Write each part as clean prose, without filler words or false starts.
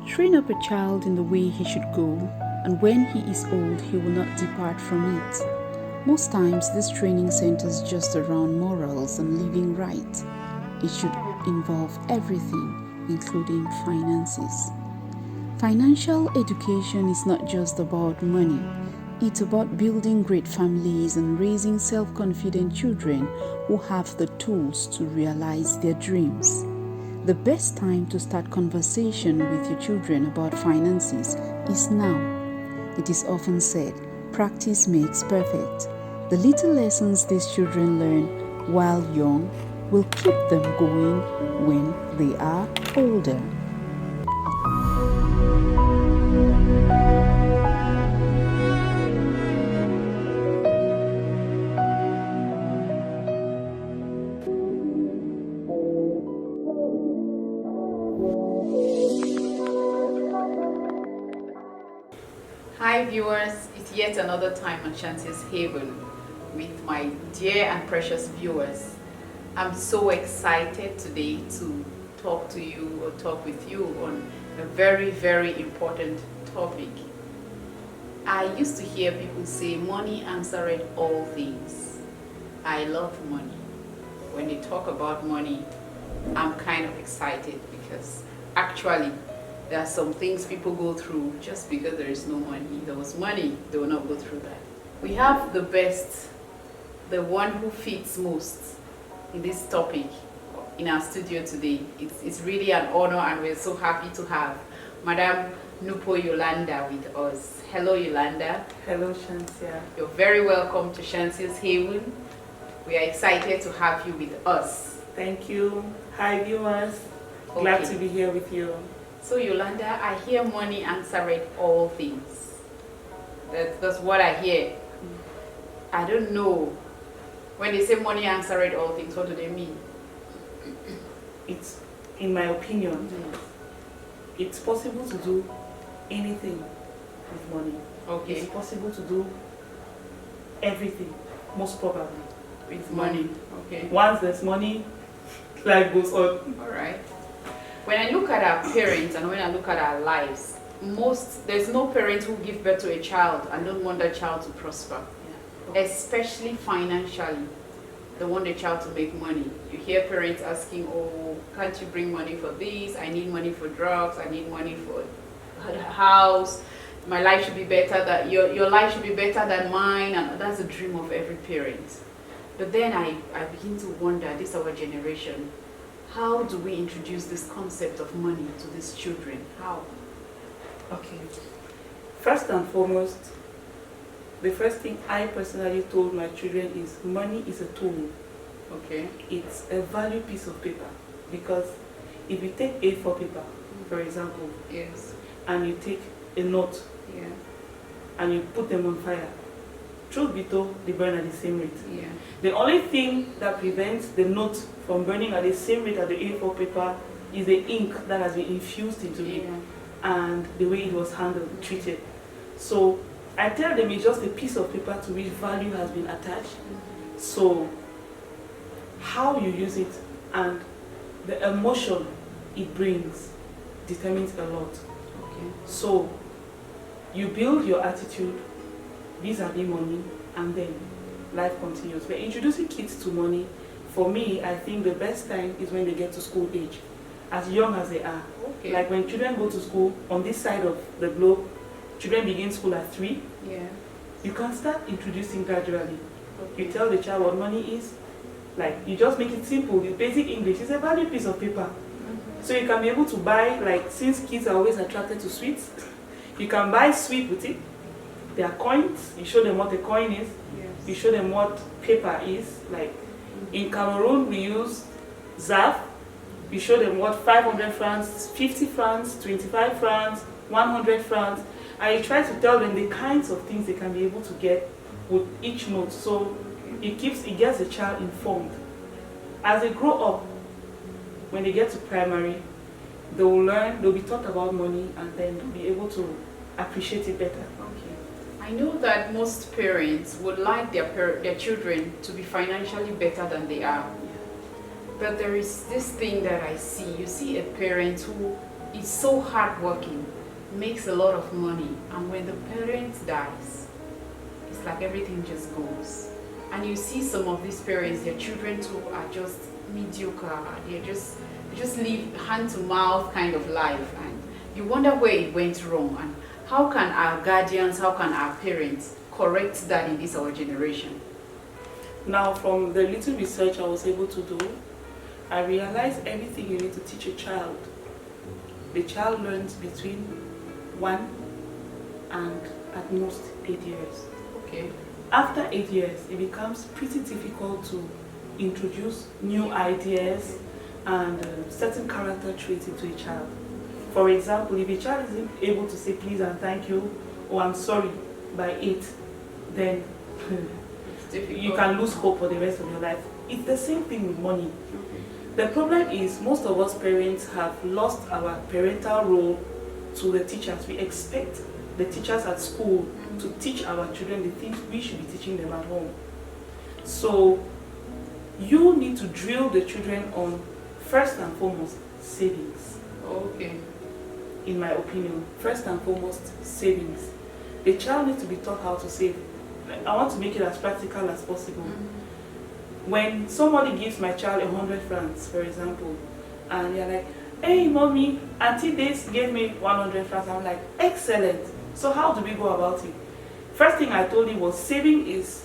Train up a child in the way he should go, and when he is old, he will not depart from it. Most times, this training centers just around morals and living right. It should involve everything, including finances. Financial education is not just about money. It's about building great families and raising self-confident children who have the tools to realize their dreams. The best time to start conversation with your children about finances is now. It is often said, practice makes perfect. The little lessons these children learn while young will keep them going when they are older. Hi viewers, it's yet another time on Chance's Haven with my dear and precious viewers. I'm so excited today to talk to you or talk with you on a very, very important topic. I used to hear people say money answereth all things. I love money. When they talk about money, I'm kind of excited because actually there are some things people go through just because there is no money. If there was money, they will not go through that. We have the best, the one who fits most in this topic in our studio today. It's really an honor and we're so happy to have Madam Nupo Yolanda with us. Hello Yolanda. Hello Shantia. You're very welcome to Shantia's Haven. We are excited to have you with us. Thank you. Hi viewers. Glad to be here with you. So Yolanda, I hear money answereth all things. That's what I hear. I don't know. When they say money answereth all things, what do they mean? It's, in my opinion, it's possible to do anything with money. Okay. It's possible to do everything, most probably, With money. Okay. Once there's money, life goes on. All right. When I look at our parents and when I look at our lives, there's no parent who give birth to a child and don't want that child to prosper, especially financially. They want the child to make money. You hear parents asking, oh, can't you bring money for this? I need money for drugs. I need money for a house. My life should be better. Your life should be better than mine. And that's the dream of every parent. But then I begin to wonder, this our generation, how do we introduce this concept of money to these children? How? Okay. First and foremost, the first thing I personally told my children is money is a tool. Okay. It's a value piece of paper. Because if you take A4 paper, for example, Yes. and you take a note Yeah. and you put them on fire, truth be told, they burn at the same rate. Yeah. The only thing that prevents the note from burning at the same rate as the A4 paper is the ink that has been infused into it and the way it was handled, treated. So I tell them it's just a piece of paper to which value has been attached. So how you use it and the emotion it brings determines a lot. Okay. So you build your attitude vis-a-vis money and then life continues. We're introducing kids to money. For me, I think the best time is when they get to school age, as young as they are. Okay. Like when children go to school, on this side of the globe, children begin school at 3. Yeah. You can start introducing gradually. Okay. You tell the child what money is. Like, you just make it simple. The basic English is a value piece of paper. So you can be able to buy, like, since kids are always attracted to sweets, you can buy sweet with it. There are coins. You show them what a coin is. Yes. You show them what paper is. Like in Cameroon, we use ZAF. You show them what 500 francs, 50 francs, 25 francs, 100 francs. And you try to tell them the kinds of things they can be able to get with each note. So it gets the child informed. As they grow up, when they get to primary, they will learn, they'll be taught about money, and then they'll be able to appreciate it better. Okay. I know that most parents would like their children to be financially better than they are. But there is this thing that I see. You see a parent who is so hardworking, makes a lot of money, and when the parent dies, it's like everything just goes. And you see some of these parents, their children too are just mediocre. They just live hand to mouth kind of life, and you wonder where it went wrong. And how can our guardians, how can our parents correct that in this our generation? Now, from the little research I was able to do, I realized everything you need to teach a child. The child learns between 1 and at most 8 years. Okay. After 8 years, it becomes pretty difficult to introduce new ideas and certain character traits into a child. For example, if a child isn't able to say please and thank you or I'm sorry by 8, then you can lose hope for the rest of your life. It's the same thing with money. The problem is most of us parents have lost our parental role to the teachers. We expect the teachers at school to teach our children the things we should be teaching them at home. So you need to drill the children on, first and foremost, savings. Okay. In my opinion, first and foremost, savings. The child needs to be taught how to save. I want to make it as practical as possible. When somebody gives my child 100 francs, for example, and they're like, hey mommy, Auntie Days gave me 100 francs, I'm like, excellent. So how do we go about it? First thing I told him was saving is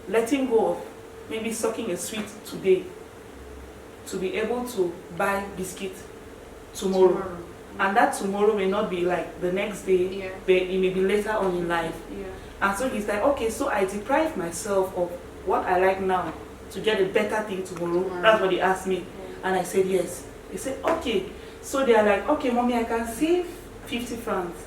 letting go of maybe sucking a sweet today to be able to buy biscuit tomorrow. And that tomorrow may not be like the next day, but it may be later on in life. And so he's like, okay, so I deprive myself of what I like now to get a better thing tomorrow. That's what he asked me. And I said yes. He said, okay. So they are like, okay, mommy, I can save 50 francs.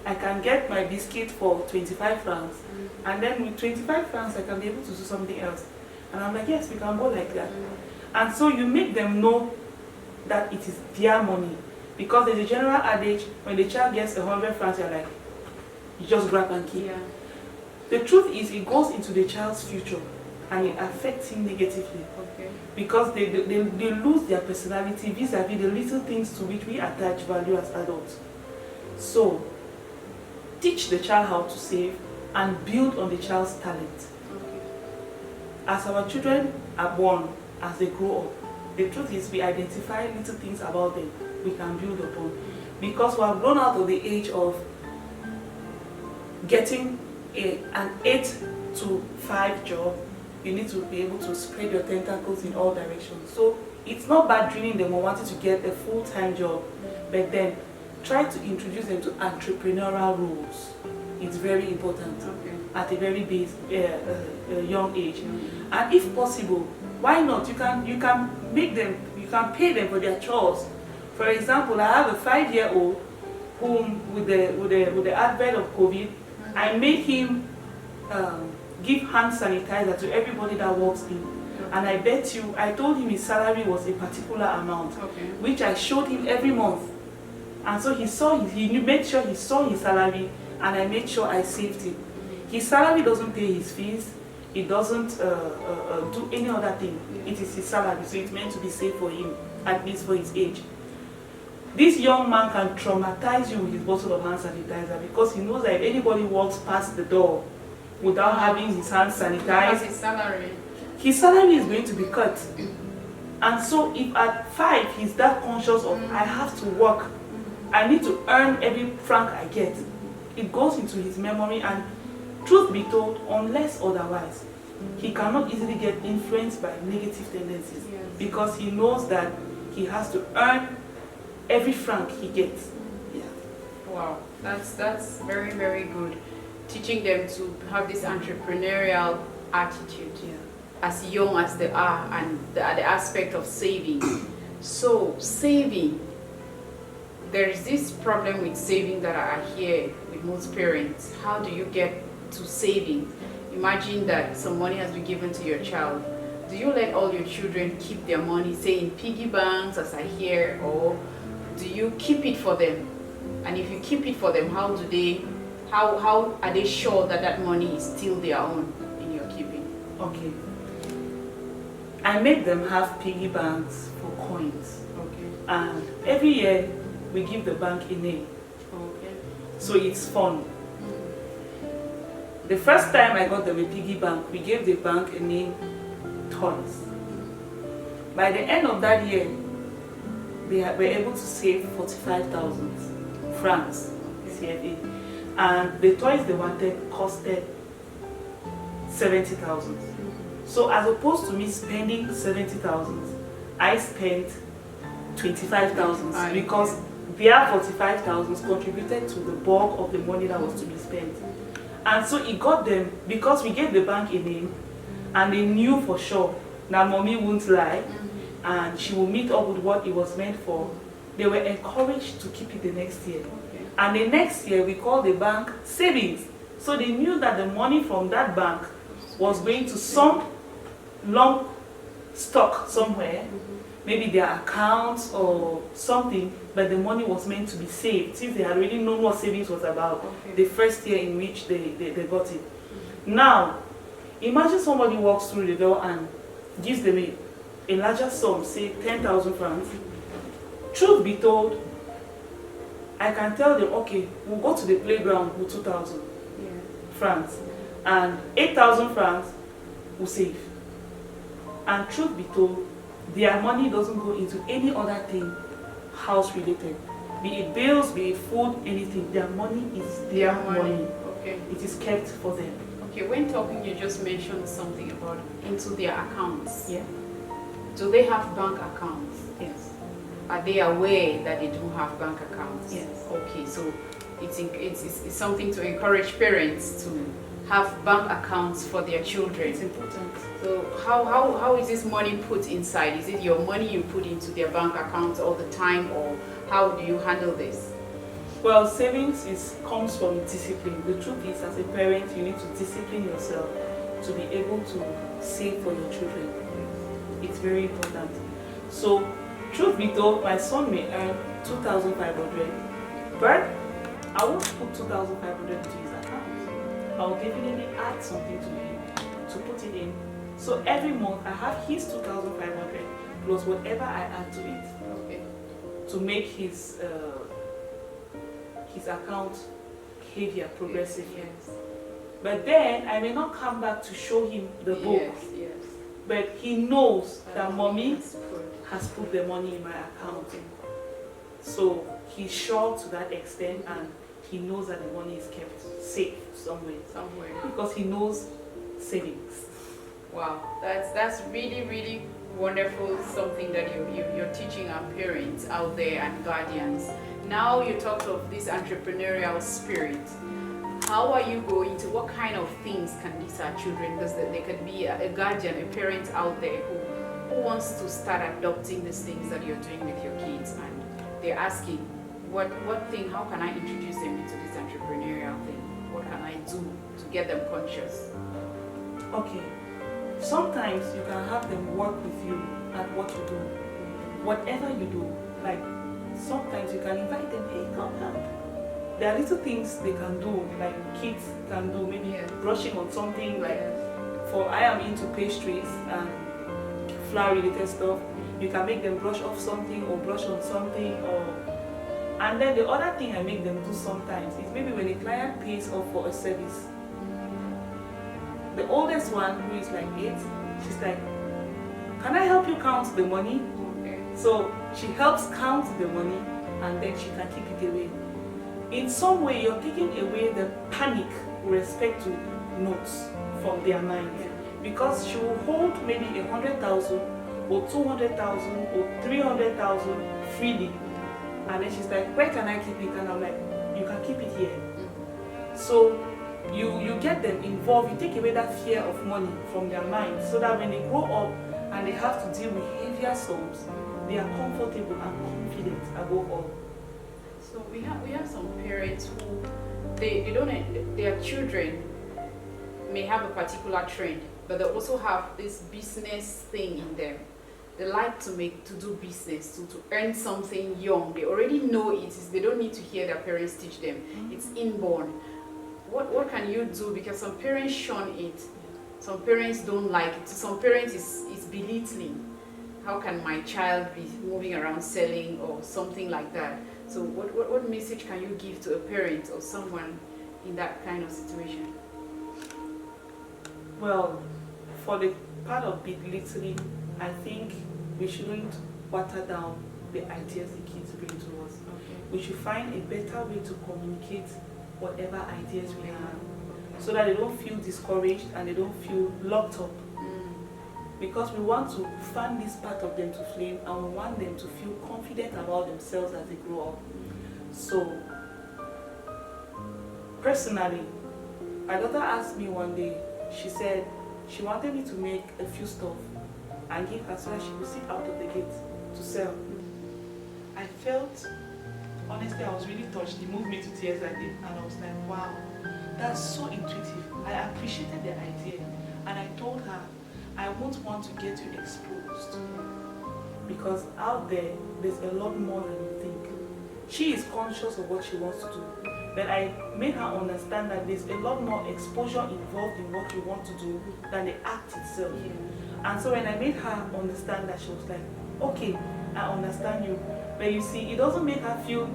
I can get my biscuit for 25 francs. And then with 25 francs, I can be able to do something else. And I'm like, yes, we can go like that. And so you make them know that it is their money. Because there's a general adage, when the child gets 100 francs, you're like, you just grab and keep. The truth is, it goes into the child's future and it affects him negatively. Because they lose their personality vis-a-vis the little things to which we attach value as adults. So, teach the child how to save and build on the child's talent. As our children are born, as they grow up, the truth is we identify little things about them we can build upon. Because we have grown out of the age of getting an 8 to 5 job, you need to be able to spread your tentacles in all directions. So it's not bad drilling them or wanting to get a full-time job, but then try to introduce them to entrepreneurial roles. It's very important at a very young age. And if possible, why not? You can make them, you can pay them for their chores. For example, I have a 5-year-old whom, with the advent of COVID, I made him give hand sanitizer to everybody that walks in. And I bet you, I told him his salary was a particular amount, which I showed him every month. And so he made sure he saw his salary, and I made sure I saved it. His salary doesn't pay his fees, it doesn't do any other thing. It is his salary, so it's meant to be saved for him, at least for his age. This young man can traumatize you with his bottle of hand sanitizer because he knows that if anybody walks past the door without having his hands sanitized, his salary is going to be cut. And so if at 5 he's that conscious of, I have to work, I need to earn every franc I get, it goes into his memory, and truth be told, unless otherwise, he cannot easily get influenced by negative tendencies because he knows that he has to earn every franc he gets. Wow, that's very, very good. Teaching them to have this entrepreneurial attitude as young as they are, and the aspect of saving. So saving, there is this problem with saving that I hear with most parents. How do you get to saving? Imagine that some money has been given to your child. Do you let all your children keep their money, say in piggy banks, as I hear, or do you keep it for them? And if you keep it for them, how are they sure that that money is still their own in your keeping? Okay. I make them have piggy banks for coins. Okay. And every year we give the bank a name. Okay. So it's fun. The first time I got them a piggy bank, we gave the bank a name, Toys. By the end of that year, they were able to save 45,000 francs CFA. And the toys they wanted costed 70,000. So as opposed to me spending 70,000, I spent 25,000 because their 45,000 contributed to the bulk of the money that was to be spent. And so it got them, because we gave the bank a name and they knew for sure that mommy won't lie and she will meet up with what it was meant for, they were encouraged to keep it the next year. Okay. And the next year we called the bank savings. So they knew that the money from that bank was going to some long stock somewhere, maybe their accounts or something, but the money was meant to be saved since they had already known what savings was about the first year in which they got it. Now, imagine somebody walks through the door and gives them a larger sum, say 10,000 francs. Truth be told, I can tell them, okay, we'll go to the playground with 2,000 francs and 8,000 francs will save. And truth be told, their money doesn't go into any other thing house related. Be it bills, be it food, anything. Their money is their money. Okay. It is kept for them. Okay, when talking, you just mentioned something about into their accounts. Yeah. Do they have bank accounts? Yes. Are they aware that they don't have bank accounts? Yes. Okay, so it's something to encourage parents to have bank accounts for their children. It's important. So how is this money put inside? Is it your money you put into their bank accounts all the time, or how do you handle this? Well, savings comes from discipline. The truth is, as a parent, you need to discipline yourself to be able to save for your children. It's very important. So, truth be told, my son may earn 2,500, but I won't put 2,500 into his account. I'll definitely add something to him to put it in. So every month I have his 2,500 plus whatever I add to it, Okay. to make his account heavier progressively. Yes. But then I may not come back to show him the book, Yes. but he knows that mommy Yes. has put the money in my account. So he's sure to that extent, and he knows that the money is kept safe somewhere because he knows savings. Wow, that's really wonderful. Something that you're teaching our parents out there and guardians. Now you talked of this entrepreneurial spirit. How are you going to? What kind of things can these our children? Because there could be a guardian, a parent out there who wants to start adopting these things that you're doing with your kids, and they're asking, what thing? How can I introduce them into this entrepreneurial thing? What can I do to get them conscious? Okay. Sometimes you can have them work with you at what you do. Whatever you do, like sometimes you can invite them, hey, come help. There are little things they can do, like kids can do, maybe brushing on something, like I am into pastries and flour related stuff. You can make them brush off something or brush on something, and then the other thing I make them do sometimes is maybe when a client pays off for a service. The oldest one, who is like 8, she's like, can I help you count the money? Okay. So she helps count the money and then she can keep it away. In some way, you're taking away the panic with respect to notes from their minds. Because she will hold maybe 100,000 or 200,000 or 300,000 freely. And then she's like, where can I keep it? And I'm like, you can keep it here. So you get them involved, you take away that fear of money from their minds, so that when they grow up and they have to deal with heavier sums, they are comfortable and confident above all. So we have some parents who they don't, their children may have a particular trend, but they also have this business thing in them. They like to do business, to earn something young. They already know it is, they don't need to hear their parents teach them. It's inborn. What can you do? Because some parents shun it. Some parents don't like it. To some parents, it's belittling. How can my child be moving around selling or something like that? So what message can you give to a parent or someone in that kind of situation? Well, for the part of belittling, I think we shouldn't water down the ideas the kids bring to us. Okay. We should find a better way to communicate whatever ideas we have, so that they don't feel discouraged and they don't feel locked up. Because we want to fan this part of them to flame, and we want them to feel confident about themselves as they grow up. So, personally, my daughter asked me one day, she said she wanted me to make a few stuff and give her so that she could sit out of the gate to sell. I felt, honestly, I was really touched. It moved me to tears, and I was like, wow, that's so intuitive. I appreciated the idea, and I told her, I won't want to get you exposed, because out there, there's a lot more than you think. She is conscious of what she wants to do, but I made her understand that there's a lot more exposure involved in what you want to do than the act itself. And so when I made her understand that, she was like, okay, I understand you. But you see, it doesn't make her feel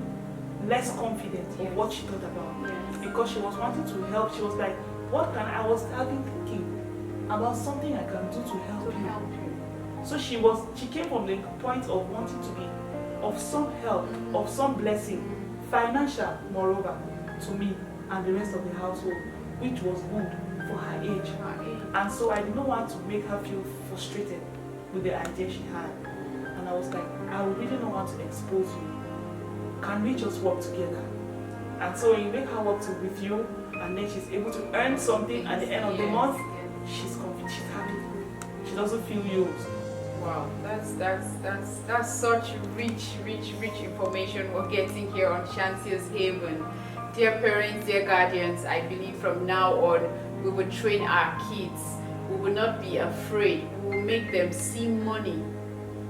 less confident of what she thought about. Because she was wanting to help. She was like, I was having thinking about something I can do to help you. So she came from the point of wanting to be of some help, of some blessing, financial moreover, to me and the rest of the household, which was good for her age. And so I did not want to make her feel frustrated with the idea she had. And I was like, I really don't want to expose you. Can we just work together? And so when you make her work with you, and then she's able to earn something at the end of the month, she's confident, she's happy. She doesn't feel used. Wow, that's such rich information we're getting here on Shantia's Haven. Dear parents, dear guardians, I believe from now on we will train our kids. We will not be afraid. We will make them see money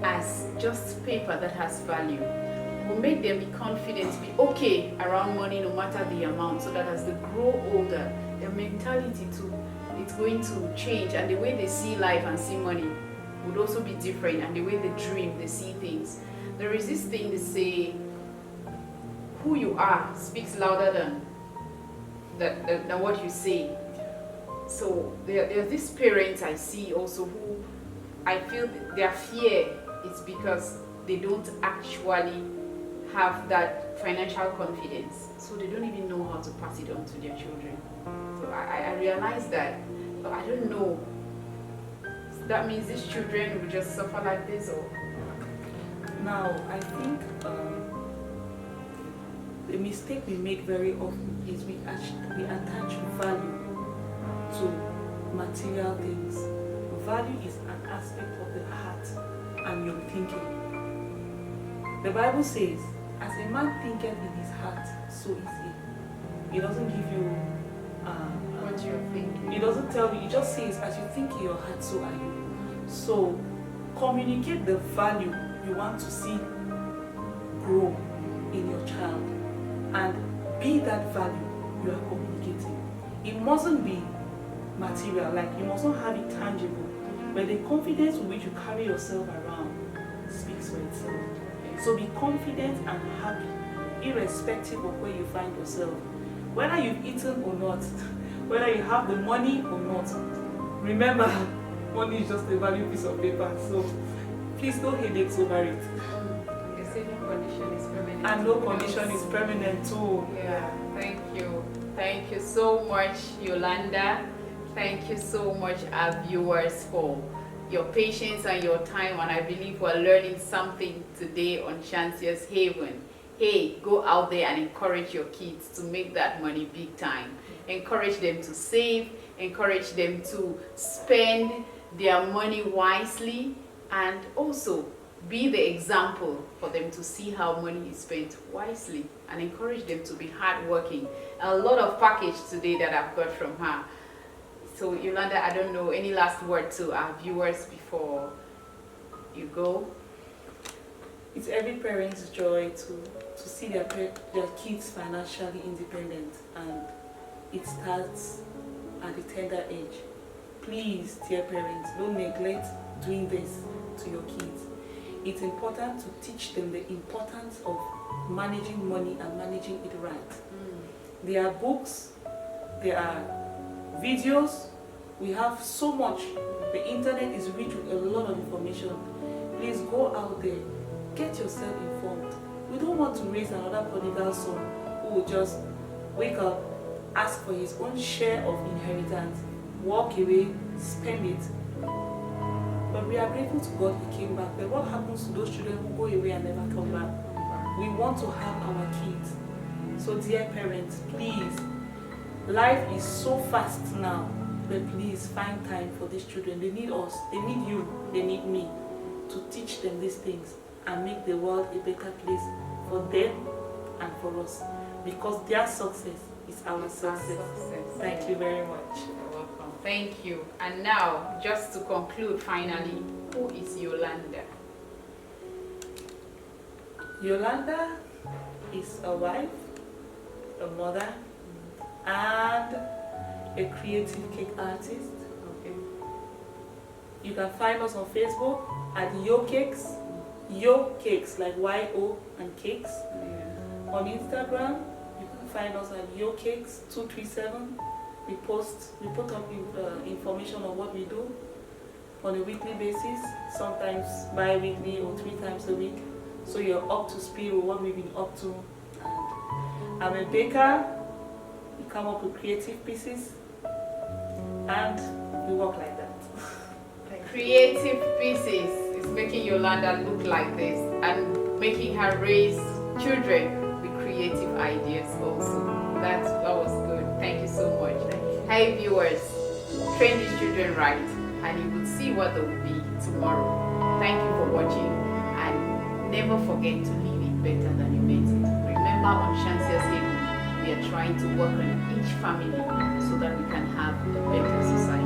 as just paper that has value. We will make them be confident, be okay around money no matter the amount, so that as they grow older, their mentality too, it's going to change, and the way they see life and see money would also be different, and the way they dream, they see things. There is this thing they say, who you are speaks louder than what you say. So there are these parents I see also who I feel their fear is because they don't actually have that financial confidence. So they don't even know how to pass it on to their children. So I realized that, but I don't know. That means these children will just suffer like this, or? Now, I think the mistake we make very often is we attach value to material things. Value is an aspect of the heart and your thinking. The Bible says, as a man thinketh in his heart, so is he. It doesn't give you What you're thinking. It doesn't tell you, it just says, as you think in your heart, so are you. So, communicate the value you want to see grow in your child, and be that value you are communicating. It mustn't be material, like you must not have it tangible, but the confidence with which you carry yourself around speaks for itself. So be confident and happy, irrespective of where you find yourself. Whether you've eaten or not, whether you have the money or not, remember, money is just a value piece of paper. So please no headaches over it. The saving condition is permanent. And no condition is permanent too. Yeah, thank you. Thank you so much, Yolanda. Thank you so much, our viewers, for your patience and your time. And I believe we're learning something today on Shantia's Haven. Hey, go out there and encourage your kids to make that money big time. Encourage them to save. Encourage them to spend their money wisely, and also be the example for them to see how money is spent wisely, and encourage them to be hardworking. A lot of package today that I've got from her. So Yolanda, I don't know, any last word to our viewers before you go? It's every parent's joy to see their kids financially independent, and it starts at a tender age. please, dear parents, don't neglect doing this to your kids. It's important to teach them the importance of managing money and managing it right. There are books, there are videos, we have so much. The internet is rich with a lot of information. Please go out there, get yourself informed. We don't want to raise another prodigal son who will just wake up, ask for his own share of inheritance, walk away, spend it. But we are grateful to God he came back. But what happens to those children who go away and never come back? We want to have our kids. So dear parents, please, life is so fast now, but please find time for these children. They need us, they need you, they need me to teach them these things and make the world a better place for them and for us. Because their success is our success. Thank you very much. You're welcome. Thank you. And now, just to conclude finally, who is Yolanda? Yolanda is a wife, a mother, and a creative cake artist. Okay. You can find us on Facebook at Yo Cakes, Yo Cakes, like Y-O and Cakes. Yeah. On Instagram, you can find us at Yo Cakes 237. We put up information on what we do on a weekly basis, sometimes bi-weekly or 3 times a week. So you're up to speed with what we've been up to. And I'm a baker. We come up with creative pieces, and we work like that. Creative pieces is making Yolanda look like this and making her raise children with creative ideas also. That was good. Thank you so much. Hey viewers, train these children right and you will see what they will be tomorrow. Thank you for watching and never forget to leave it better than you made it. Remember, on Shantia's Haven, we are trying to work on each family so that we can have a better society.